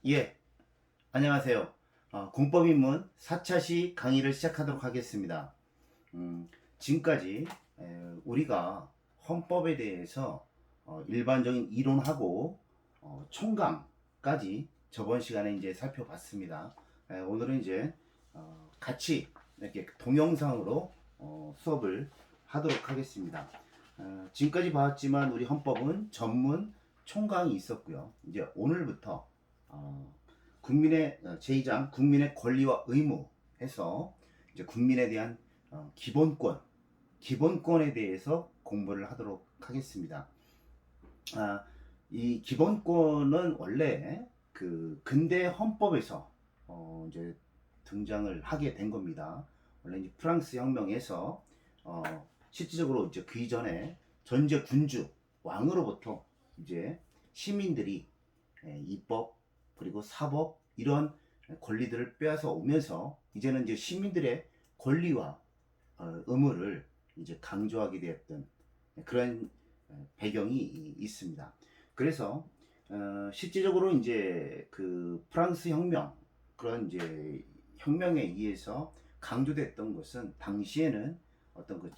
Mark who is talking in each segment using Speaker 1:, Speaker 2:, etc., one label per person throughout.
Speaker 1: 예, 안녕하세요. 공법입문 4차시 강의를 시작하도록 하겠습니다. 지금까지 우리가 헌법에 대해서 일반적인 이론하고 총감까지 저번 시간에 이제 살펴봤습니다. 오늘은 이제 같이 이렇게 동영상으로 수업을 하도록 하겠습니다. 지금까지 봤지만 우리 헌법은 전문 총강이 있었고요. 이제 오늘부터 국민의 제2장 국민의 권리와 의무 해서 이제 국민에 대한 기본권에 대해서 공부를 하도록 하겠습니다. 이 기본권은 원래 그 근대 헌법에서 이제 등장을 하게 된 겁니다. 원래 이제 프랑스 혁명에서 실질적으로 이제 그 이전에 전제 군주 왕으로부터 이제 시민들이 입법 그리고 사법 이런 권리들을 빼앗아 오면서 이제는 이제 시민들의 권리와 의무를 이제 강조하게 되었던 그런 배경이 있습니다. 그래서 실질적으로 이제 그 프랑스 혁명 그런 이제 혁명에 의해서 강조됐던 것은 당시에는 어떤 그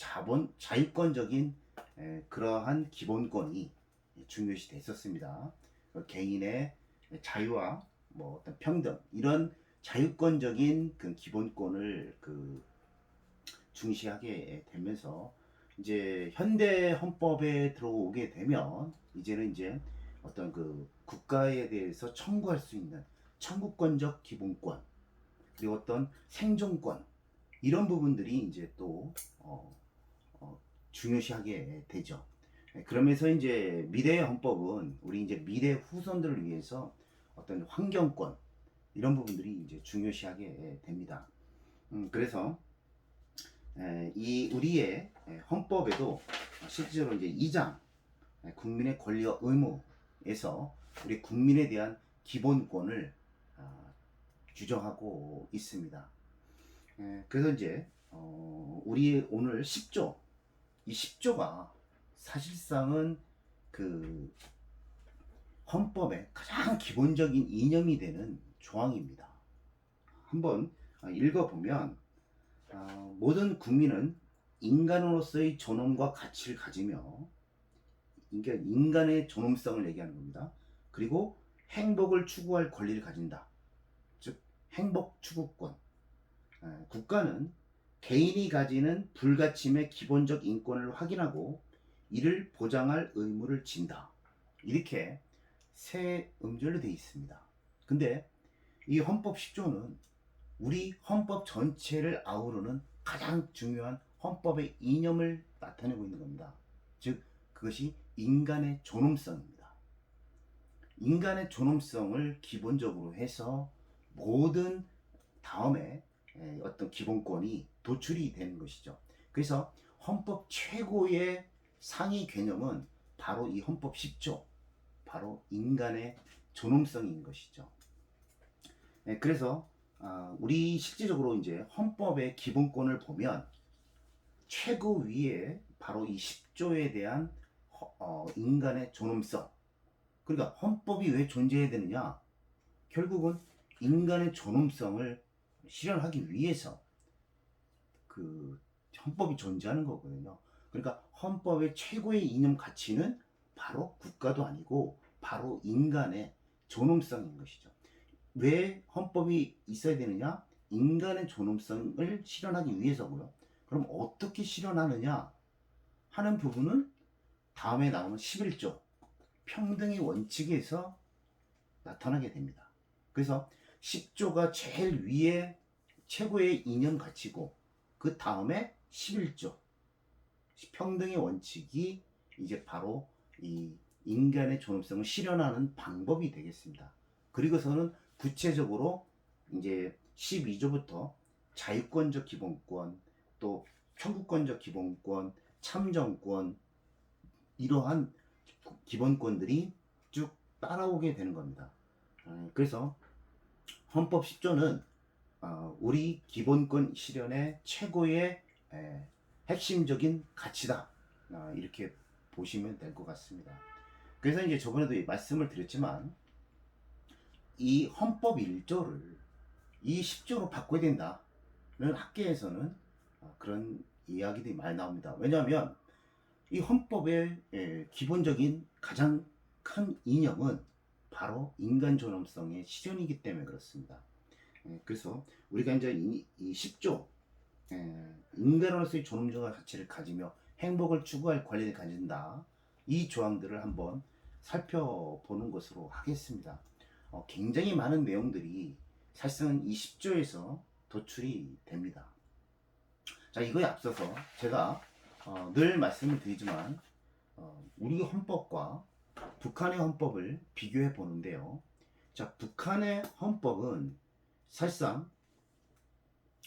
Speaker 1: 자유권적인 그러한 기본권이 중요시 됐었습니다. 개인의 자유와 뭐 어떤 평등 이런 자유권적인 그 기본권을 그 중시하게 되면서 이제 현대 헌법에 들어오게 되면 이제는 이제 어떤 그 국가에 대해서 청구할 수 있는 청구권적 기본권 그리고 어떤 생존권 이런 부분들이 이제 또 중요시하게 되죠. 그러면서 이제 미래의 헌법은 우리 이제 미래 후손들을 위해서 어떤 환경권 이런 부분들이 이제 중요시하게 됩니다. 그래서 이 우리의 헌법에도 실제로 이제 2장 국민의 권리와 의무에서 우리 국민에 대한 기본권을 규정하고 있습니다. 그래서 이제 우리 오늘 10조 이 10조가 사실상은 그 헌법의 가장 기본적인 이념이 되는 조항입니다. 한번 읽어보면 모든 국민은 인간으로서의 존엄과 가치를 가지며 인간의 존엄성을 얘기하는 겁니다. 그리고 행복을 추구할 권리를 가진다. 즉 행복 추구권. 국가는 개인이 가지는 불가침의 기본적 인권을 확인하고 이를 보장할 의무를 진다. 이렇게 세 음절로 되어 있습니다. 근데 이 헌법 10조는 우리 헌법 전체를 아우르는 가장 중요한 헌법의 이념을 나타내고 있는 겁니다. 즉 그것이 인간의 존엄성입니다. 인간의 존엄성을 기본적으로 해서 모든 다음에 어떤 기본권이 도출이 되는 것이죠. 그래서 헌법 최고의 상위 개념은 바로 이 헌법 10조, 바로 인간의 존엄성인 것이죠. 그래서 우리 실질적으로 이제 헌법의 기본권을 보면 최고 위에 바로 이 10조에 대한 인간의 존엄성. 그러니까 헌법이 왜 존재해야 되느냐? 결국은 인간의 존엄성을 실현하기 위해서 그 헌법이 존재하는 거거든요. 그러니까 헌법의 최고의 이념 가치는 바로 국가도 아니고 바로 인간의 존엄성인 것이죠. 왜 헌법이 있어야 되느냐? 인간의 존엄성을 실현하기 위해서고요. 그럼 어떻게 실현하느냐 하는 부분은 다음에 나오는 11조 평등의 원칙에서 나타나게 됩니다. 그래서 10조가 제일 위에 최고의 이념 가치고 그 다음에 11조 평등의 원칙이 이제 바로 이 인간의 존엄성을 실현하는 방법이 되겠습니다. 그리고서는 구체적으로 이제 12조부터 자유권적 기본권, 또 청구권적 기본권, 참정권 이러한 기본권들이 쭉 따라오게 되는 겁니다. 그래서 헌법 10조는 우리 기본권 실현의 최고의 핵심적인 가치다. 이렇게 보시면 될 것 같습니다. 그래서 이제 저번에도 말씀을 드렸지만 이 헌법 1조를 이 10조로 바꿔야 된다는 학계에서는 그런 이야기들이 많이 나옵니다. 왜냐하면 이 헌법의 기본적인 가장 큰 이념은 바로 인간 존엄성의 실현이기 때문에 그렇습니다. 그래서 우리가 이제 이 10조 인간으로서의 존엄성과 가치를 가지며 행복을 추구할 권리를 가진다. 이 조항들을 한번 살펴보는 것으로 하겠습니다. 굉장히 많은 내용들이 사실은 이 10조에서 도출이 됩니다. 자, 이거에 앞서서 제가 늘 말씀을 드리지만 우리 헌법과 북한의 헌법을 비교해 보는데요. 자, 북한의 헌법은 사실상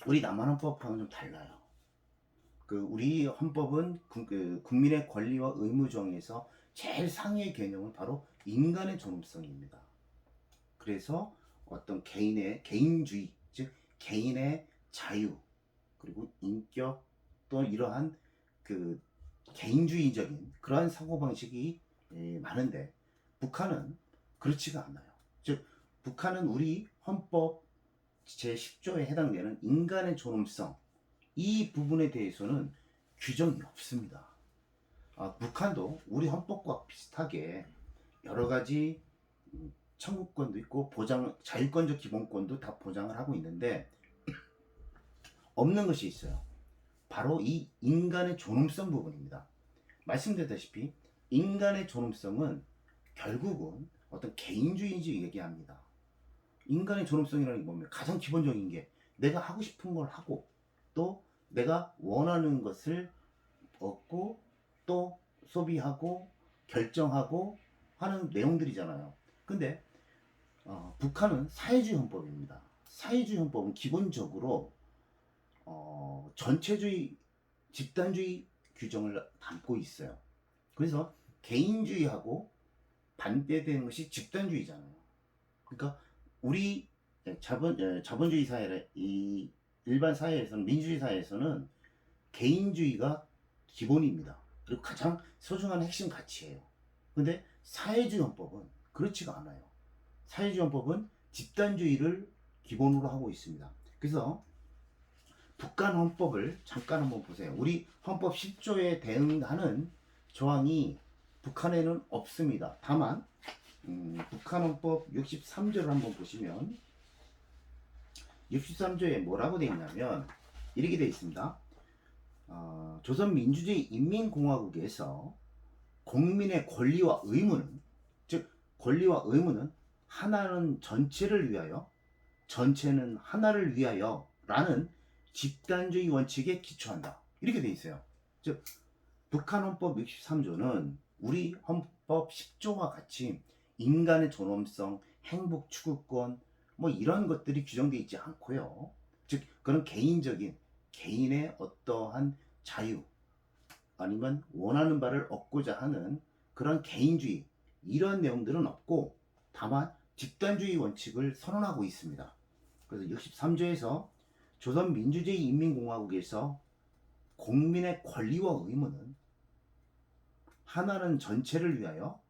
Speaker 1: 우리 남한 헌법과는 좀 달라요. 우리 헌법은 국민의 권리와 의무 중에서 제일 상위의 개념은 바로 인간의 존엄성입니다. 그래서 어떤 개인주의, 즉 개인의 자유, 그리고 인격, 또 이러한 개인주의적인 그러한 사고방식이 많은데 북한은 그렇지가 않아요. 즉 북한은 우리 헌법 제10조에 해당되는 인간의 존엄성, 이 부분에 대해서는 규정이 없습니다. 북한도 우리 헌법과 비슷하게 여러 가지 청구권도 있고 자율권적 기본권도 다 보장을 하고 있는데 없는 것이 있어요. 바로 이 인간의 존엄성 부분입니다. 말씀드렸다시피 인간의 존엄성은 결국은 어떤 개인주의인지 얘기합니다. 인간의 존엄성이라는 게 뭡니까? 가장 기본적인 게 내가 하고 싶은 걸 하고 또 내가 원하는 것을 얻고 또 소비하고 결정하고 하는 내용들이잖아요. 근데 북한은 사회주의 헌법입니다. 사회주의 헌법은 기본적으로 전체주의, 집단주의 규정을 담고 있어요. 그래서 개인주의하고 반대되는 것이 집단주의잖아요. 그러니까 우리 자본주의 사회, 이 일반 사회에서는, 민주주의 사회에서는 개인주의가 기본입니다. 그리고 가장 소중한 핵심 가치예요. 근데 사회주의 헌법은 그렇지가 않아요. 사회주의 헌법은 집단주의를 기본으로 하고 있습니다. 그래서 북한 헌법을 잠깐 한번 보세요. 우리 헌법 10조에 대응하는 조항이 북한에는 없습니다. 다만 북한 헌법 63조를 한번 보시면 63조에 뭐라고 되어 있냐면 이렇게 되어 있습니다. 조선민주주의 인민공화국에서 국민의 권리와 의무는, 즉 권리와 의무는 하나는 전체를 위하여, 전체는 하나를 위하여 라는 집단주의 원칙에 기초한다. 이렇게 되어 있어요. 즉 북한 헌법 63조는 우리 헌법 10조와 같이 인간의 존엄성, 행복 추구권 뭐 이런 것들이 규정되어 있지 않고요. 즉 그런 개인의 어떠한 자유 아니면 원하는 바를 얻고자 하는 그런 개인주의 이런 내용들은 없고 다만 집단주의 원칙을 선언하고 있습니다. 그래서 63조에서 조선민주주의 인민공화국에서 국민의 권리와 의무는 하나는 전체를 위하여,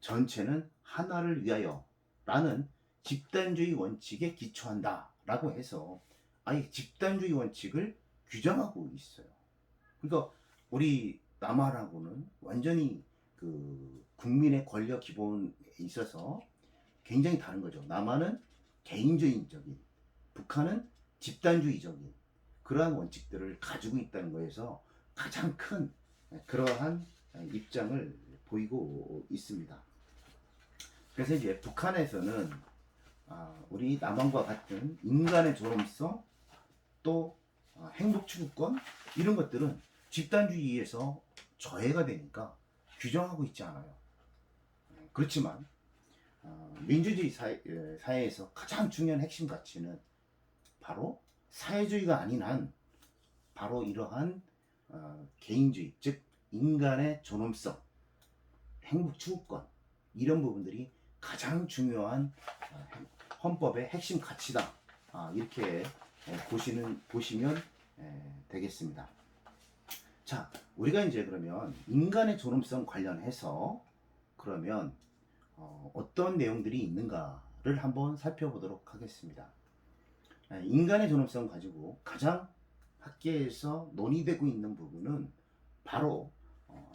Speaker 1: 전체는 하나를 위하여 라는 집단주의 원칙에 기초한다 라고 해서 아예 집단주의 원칙을 규정하고 있어요. 그러니까 우리 남한하고는 완전히 국민의 권력 기본에 있어서 굉장히 다른 거죠. 남한은 개인주의적인, 북한은 집단주의적인 그러한 원칙들을 가지고 있다는 거에서 가장 큰 그러한 입장을 보이고 있습니다. 그래서 이제 북한에서는 우리 남한과 같은 인간의 존엄성 또 행복 추구권 이런 것들은 집단주의에서 저해가 되니까 규정하고 있지 않아요. 그렇지만 민주주의 사회에서 가장 중요한 핵심 가치는 바로 사회주의가 아닌 한 바로 이러한 개인주의, 즉 인간의 존엄성, 행복 추구권 이런 부분들이 가장 중요한 헌법의 핵심 가치다. 이렇게 보시면 되겠습니다. 자, 우리가 이제 그러면 인간의 존엄성 관련해서 그러면 어떤 내용들이 있는가를 한번 살펴보도록 하겠습니다. 인간의 존엄성 가지고 가장 학계에서 논의되고 있는 부분은 바로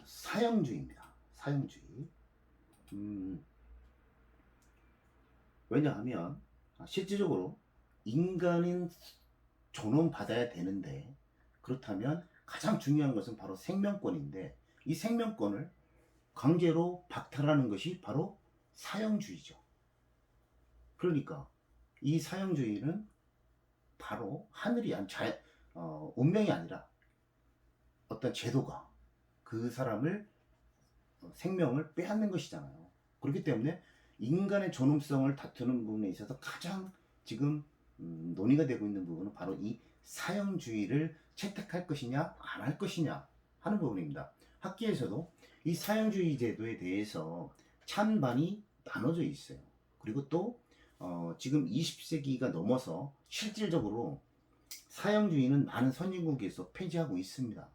Speaker 1: 사형주의입니다. 사형주의. 왜냐하면 실질적으로 인간은 존엄받아야 되는데, 그렇다면 가장 중요한 것은 바로 생명권인데, 이 생명권을 강제로 박탈하는 것이 바로 사형주의죠. 그러니까 이 사형주의는 바로 하늘이 운명이 아니라 어떤 제도가 그 사람을 생명을 빼앗는 것이잖아요. 그렇기 때문에 인간의 존엄성을 다투는 부분에 있어서 가장 지금 논의가 되고 있는 부분은 바로 이 사형주의를 채택할 것이냐 안 할 것이냐 하는 부분입니다. 학계에서도 이 사형주의 제도에 대해서 찬반이 나눠져 있어요. 그리고 또 지금 20세기가 넘어서 실질적으로 사형주의는 많은 선진국에서 폐지하고 있습니다.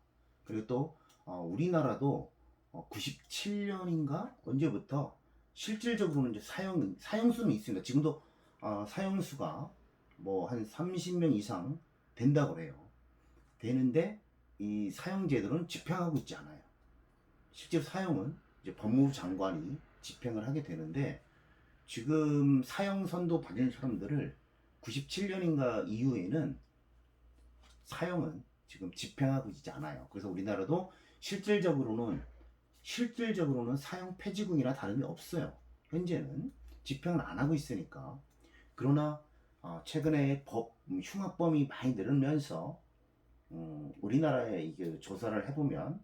Speaker 1: 그리고 또 우리나라도 97년인가 언제부터 실질적으로는 이제 사형수는 있습니다. 지금도 사형수가 뭐 한 30명 이상 된다고 해요. 되는데 이 사형제도는 집행하고 있지 않아요. 실제로 사형은 이제 법무부 장관이 집행을 하게 되는데, 지금 사형 선도 받은 사람들을 97년인가 이후에는 사형은 지금 집행하고 있지 않아요. 그래서 우리나라도 실질적으로는 사형 폐지국이나 다름이 없어요. 현재는 집행을 안 하고 있으니까. 그러나 최근에 흉악범이 많이 늘으면서 우리나라에 이게 조사를 해보면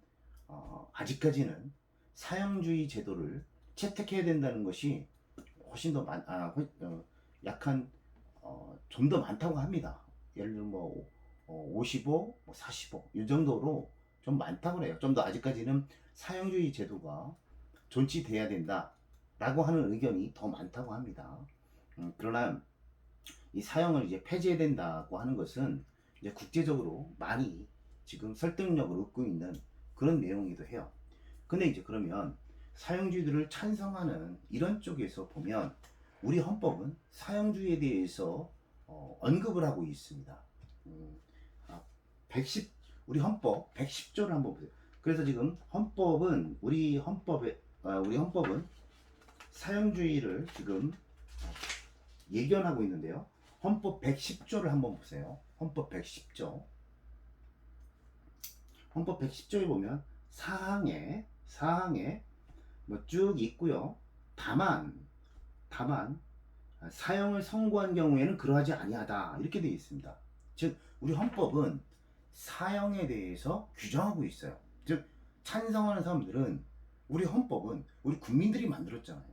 Speaker 1: 아직까지는 사형주의 제도를 채택해야 된다는 것이 훨씬 더 약한 좀 더 많다고 합니다. 예를 들면 55, 45 이 정도로 좀 많다고 그래요. 좀 더 아직까지는 사형주의 제도가 존치돼야 된다라고 하는 의견이 더 많다고 합니다. 그러나 이 사형을 이제 폐지해야 된다고 하는 것은 이제 국제적으로 많이 지금 설득력을 얻고 있는 그런 내용이기도 해요. 근데 이제 그러면 사형주의들을 찬성하는 이런 쪽에서 보면 우리 헌법은 사형주의에 대해서 언급을 하고 있습니다. 110, 우리 헌법 110조를 한번 보세요. 그래서 지금 헌법은 우리 헌법은 사형주의를 지금 예견하고 있는데요. 헌법 110조를 한번 보세요. 헌법 110조. 헌법 110조에 보면 사항에 뭐 쭉 있고요. 다만 사형을 선고한 경우에는 그러하지 아니하다 이렇게 되어 있습니다. 즉 우리 헌법은 사형에 대해서 규정하고 있어요. 즉 찬성하는 사람들은 우리 헌법은 우리 국민들이 만들었잖아요.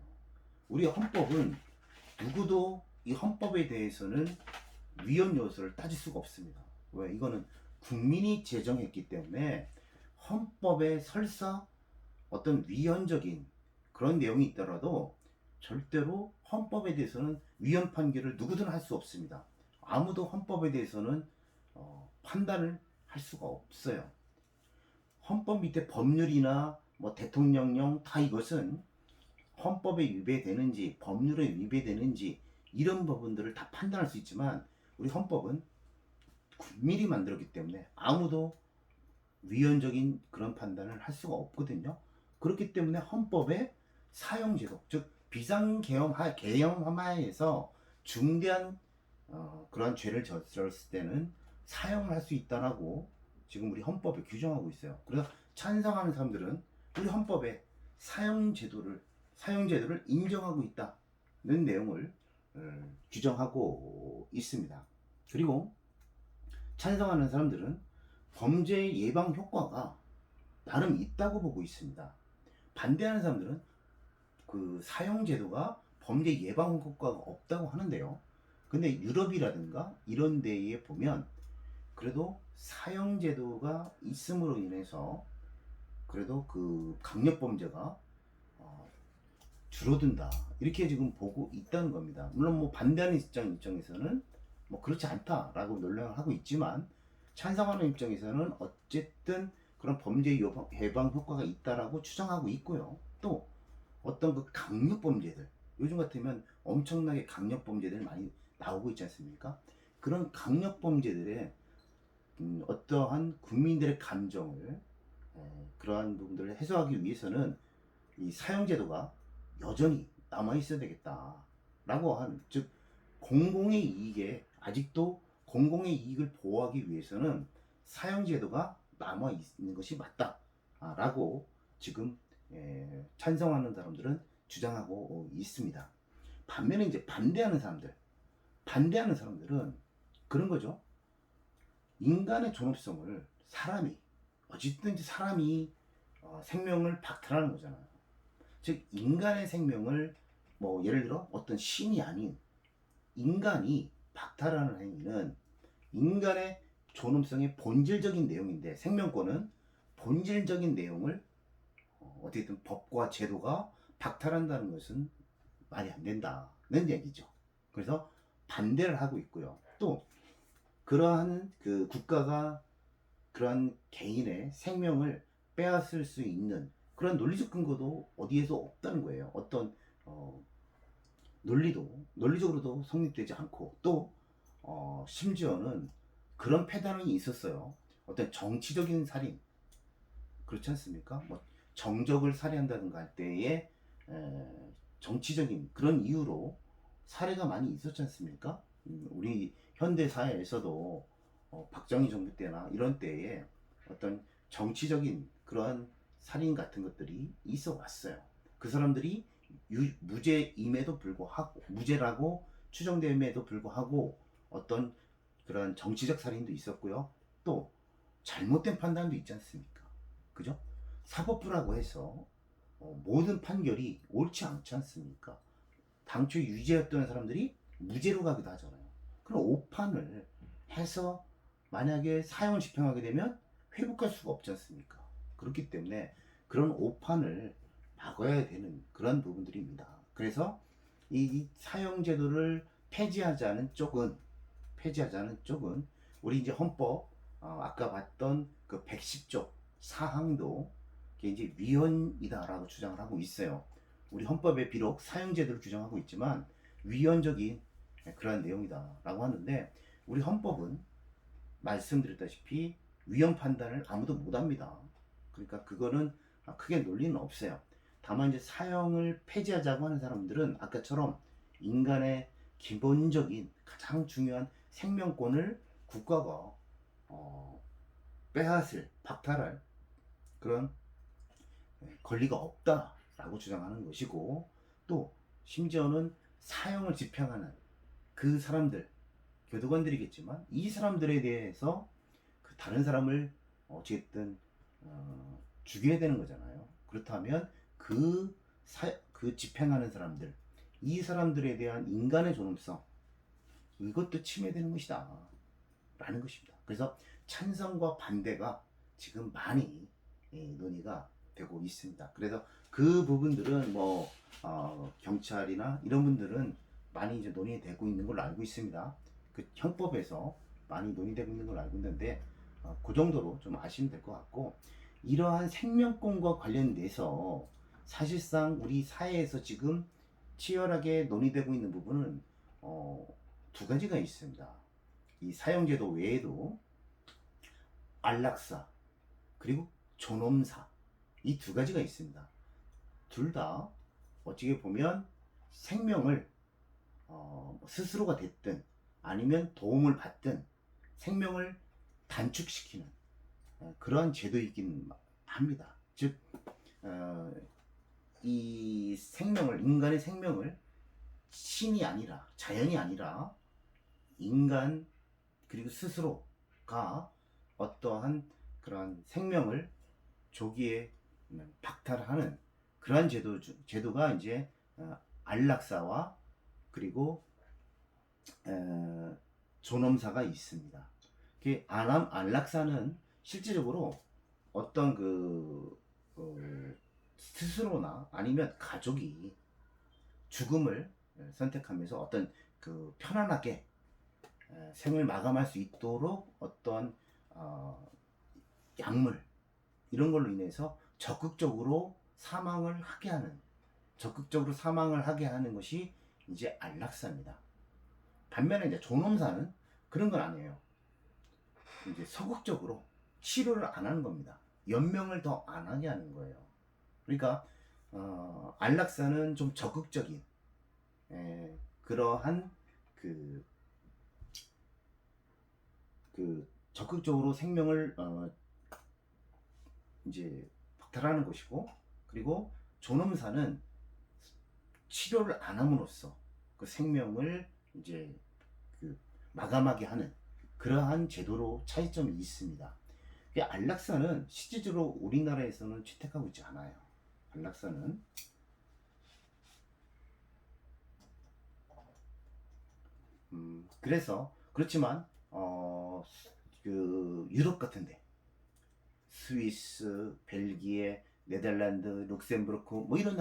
Speaker 1: 우리 헌법은 누구도 이 헌법에 대해서는 위헌 요소를 따질 수가 없습니다. 왜? 이거는 국민이 제정했기 때문에 헌법에 설사 어떤 위헌적인 그런 내용이 있더라도 절대로 헌법에 대해서는 위헌 판결을 누구든 할 수 없습니다. 아무도 헌법에 대해서는 판단을 할 수가 없어요. 헌법 밑에 법률이나 뭐 대통령령 다 이것은 헌법에 위배되는지 법률에 위배되는지 이런 부분들을 다 판단할 수 있지만 우리 헌법은 국민이 만들었기 때문에 아무도 위헌적인 그런 판단을 할 수가 없거든요. 그렇기 때문에 헌법에 사형제도, 즉 비상계엄 하에서 중대한 그런 죄를 저질렀을 때는 사형을 할 수 있다라고 지금 우리 헌법에 규정하고 있어요. 그래서 찬성하는 사람들은 우리 헌법에 사형제도를 인정하고 있다는 내용을 규정하고 있습니다. 그리고 찬성하는 사람들은 범죄 예방 효과가 나름 있다고 보고 있습니다. 반대하는 사람들은 그 사형제도가 범죄 예방 효과가 없다고 하는데요. 근데 유럽이라든가 이런 데에 보면 그래도 사형제도가 있음으로 인해서 그래도 그 강력범죄가 줄어든다 이렇게 지금 보고 있다는 겁니다. 물론 뭐 반대하는 입장에서는 뭐 그렇지 않다라고 논란을 하고 있지만 찬성하는 입장에서는 어쨌든 그런 범죄 예방 효과가 있다라고 추정하고 있고요. 또 어떤 그 강력범죄들 요즘 같으면 엄청나게 강력 범죄들 많이 나오고 있지 않습니까? 그런 강력 범죄들의 어떠한 국민들의 감정을 그러한 부분들을 해소하기 위해서는 이 사형제도가 여전히 남아 있어야 되겠다라고 하는, 즉 공공의 이익에, 아직도 공공의 이익을 보호하기 위해서는 사형제도가 남아 있는 것이 맞다라고 지금 찬성하는 사람들은 주장하고 있습니다. 반면에 이제 반대하는 사람들은 그런 거죠. 인간의 존엄성을 어쨌든지 사람이 생명을 박탈하는 거잖아요. 즉 인간의 생명을 뭐 예를 들어 어떤 신이 아닌 인간이 박탈하는 행위는 인간의 존엄성의 본질적인 내용인데, 생명권은 본질적인 내용을 어떻게든 법과 제도가 박탈한다는 것은 말이 안 된다는 얘기죠. 그래서 반대를 하고 있고요. 또 그러한 그 국가가 그러한 개인의 생명을 빼앗을 수 있는 그런 논리적 근거도 어디에서 없다는 거예요. 어떤 논리적으로도 성립되지 않고, 또 심지어는 그런 패단이 있었어요. 어떤 정치적인 살인, 그렇지 않습니까? 뭐 정적을 살해한다든가 할 때에 정치적인 그런 이유로 사례가 많이 있었지 않습니까? 우리 현대 사회에서도 박정희 정부 때나 이런 때에 어떤 정치적인 그러한 살인 같은 것들이 있어 왔어요. 그 사람들이 무죄임에도 불구하고, 무죄라고 추정됨에도 불구하고 어떤 그런 정치적 살인도 있었고요. 또 잘못된 판단도 있지 않습니까? 그죠? 사법부라고 해서 모든 판결이 옳지 않지 않습니까? 당초 유죄였던 사람들이 무죄로 가기도 하잖아요. 그럼 오판을 해서 만약에 사형을 집행하게 되면 회복할 수가 없지 않습니까? 그렇기 때문에 그런 오판을 막아야 되는 그런 부분들입니다. 그래서 이 사형제도를 폐지하자는 쪽은 우리 이제 헌법 아까 봤던 그 110조 사항도 이제 위헌이다라고 주장을 하고 있어요. 우리 헌법에 비록 사형제도를 규정하고 있지만 위헌적인 그러한 내용이다라고 하는데, 우리 헌법은 말씀드렸다시피 위헌 판단을 아무도 못합니다. 그러니까 그거는 크게 논리는 없어요. 다만 이제 사형을 폐지하자고 하는 사람들은 아까처럼 인간의 기본적인 가장 중요한 생명권을 국가가 박탈할 그런 권리가 없다라고 주장하는 것이고, 또 심지어는 사형을 집행하는 그 사람들, 교도관들이겠지만 이 사람들에 대해서 그 다른 사람을 어쨌든 죽여야 되는 거잖아요. 그렇다면 그 집행하는 사람들, 이 사람들에 대한 인간의 존엄성, 이것도 침해되는 것이다 라는 것입니다. 그래서 찬성과 반대가 지금 많이 논의가 되고 있습니다. 그래서 그 부분들은 뭐 경찰이나 이런 분들은 많이 이제 논의되고 있는 걸로 알고 있습니다. 그 형법에서 많이 논의되고 있는 걸로 알고 있는데 그 정도로 좀 아시면 될 것 같고, 이러한 생명권과 관련돼서 사실상 우리 사회에서 지금 치열하게 논의되고 있는 부분은 두 가지가 있습니다. 이 사형제도 외에도 안락사 그리고 존엄사, 이 두 가지가 있습니다. 둘 다 어찌게 보면 생명을 스스로가 됐든 아니면 도움을 받든 생명을 단축시키는 그러한 제도이긴 합니다. 즉 이 생명을, 인간의 생명을 신이 아니라, 자연이 아니라 인간 그리고 스스로가 어떠한 그러한 생명을 조기에 박탈하는 그러한 제도가 이제 안락사와 그리고 존엄사가 있습니다. 안락사는 실질적으로 어떤 스스로나 아니면 가족이 죽음을 선택하면서 어떤 편안하게 생을 마감할 수 있도록 어떤 약물 이런 걸로 인해서 적극적으로 사망을 하게 하는 적극적으로 사망을 하게 하는 것이 이제 안락사입니다. 반면에 이제 존엄사는 그런 건 아니에요. 이제 소극적으로 치료를 안 하는 겁니다. 연명을 더 안 하게 하는 거예요. 그러니까 안락사는 좀 적극적인 그러한 그, 적극적으로 생명을 이제 박탈하는 것이고, 그리고 존엄사는 치료를 안 함으로써 그 생명을 이제 그 마감하게 하는 그러한 제도로 차이점이 있습니다. 안락사는 실질적으로 우리나라에서는 채택하고 있지 않아요. 안락사는 그래서 그렇지만 그 유럽 같은데 스위스, 벨기에, 네덜란드, 룩셈부르크 뭐 이런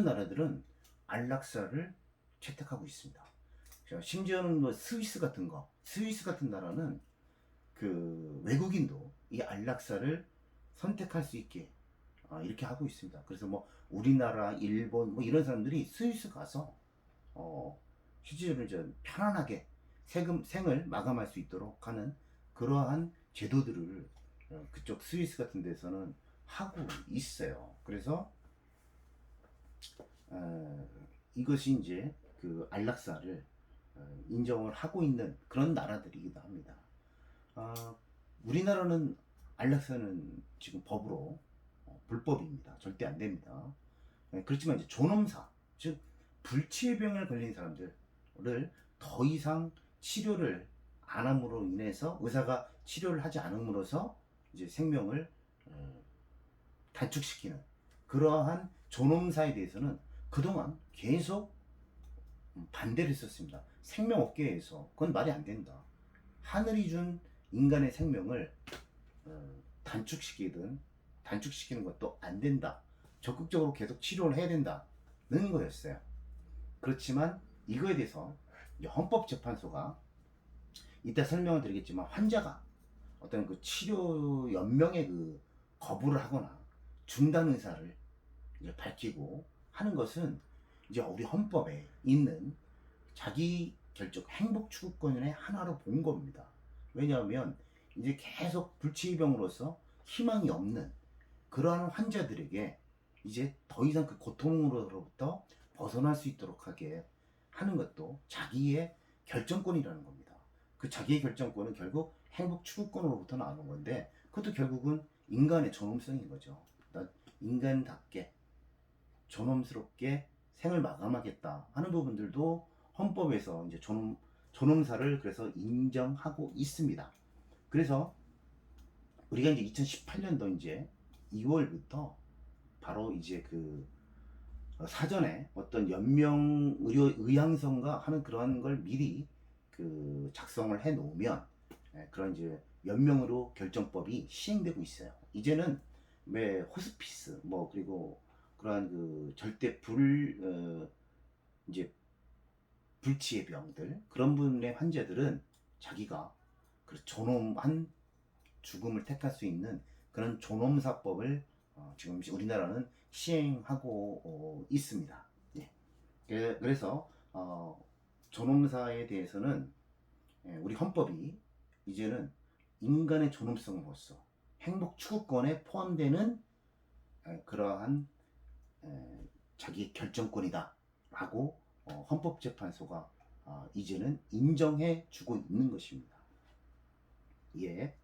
Speaker 1: 나라들은 안락사를 채택하고 있습니다. 심지어는 뭐 스위스 같은 나라는 그 외국인도 이 안락사를 선택할 수 있게 이렇게 하고 있습니다. 그래서 뭐 우리나라, 일본 뭐 이런 사람들이 스위스 가서 실제로 이제 편안하게 생을 마감할 수 있도록 하는 그러한 제도들을 그쪽 스위스 같은 데서는 하고 있어요. 그래서 이것이 이제 그 안락사를 인정을 하고 있는 그런 나라들이기도 합니다. 우리나라는 안락사는 지금 법으로 불법입니다. 절대 안 됩니다. 그렇지만 이제 존엄사, 즉 불치의 병에 걸린 사람들을 더 이상 치료를 안 함으로 인해서 의사가 치료를 하지 않음으로써 이제 생명을 단축시키는 그러한 존엄사에 대해서는 그동안 계속 반대를 했었습니다. 생명업계에서 그건 말이 안 된다. 하늘이 준 인간의 생명을 단축시키는 것도 안 된다. 적극적으로 계속 치료를 해야 된다는 거였어요. 그렇지만 이거에 대해서 헌법재판소가 이따 설명을 드리겠지만 환자가 어떤 그 치료 연명의 그 거부를 하거나 중단 의사를 이제 밝히고 하는 것은 이제 우리 헌법에 있는 자기 결정 행복 추구권의 하나로 본 겁니다. 왜냐하면 이제 계속 불치병으로서 희망이 없는 그러한 환자들에게 이제 더 이상 그 고통으로부터 벗어날 수 있도록 하게 하는 것도 자기의 결정권이라는 겁니다. 그 자기의 결정권은 결국 행복 추구권으로부터 나오는 건데 그것도 결국은 인간의 존엄성인 거죠. 인간답게 존엄스럽게 생을 마감하겠다 하는 부분들도 헌법에서 이제 존엄사를 그래서 인정하고 있습니다. 그래서 우리가 이제 2018년도 이제 2월부터 바로 이제 그 사전에 어떤 연명 의료 의향성가 하는 그러한 걸 미리 그 작성을 해 놓으면 그런 이제 연명으로 결정법이 시행되고 있어요. 이제는 왜 호스피스 뭐 그리고 그러한 그 절대 이제 불치의 병들 그런 분의 환자들은 자기가 그 존엄한 죽음을 택할 수 있는 그런 존엄사법을 지금 우리나라는 시행하고 있습니다. 예. 그래서 존엄사에 대해서는 우리 헌법이 이제는 인간의 존엄성으로서 행복 추구권에 포함되는 그러한 자기 결정권이다 라고 헌법재판소가 이제는 인정해 주고 있는 것입니다. 예.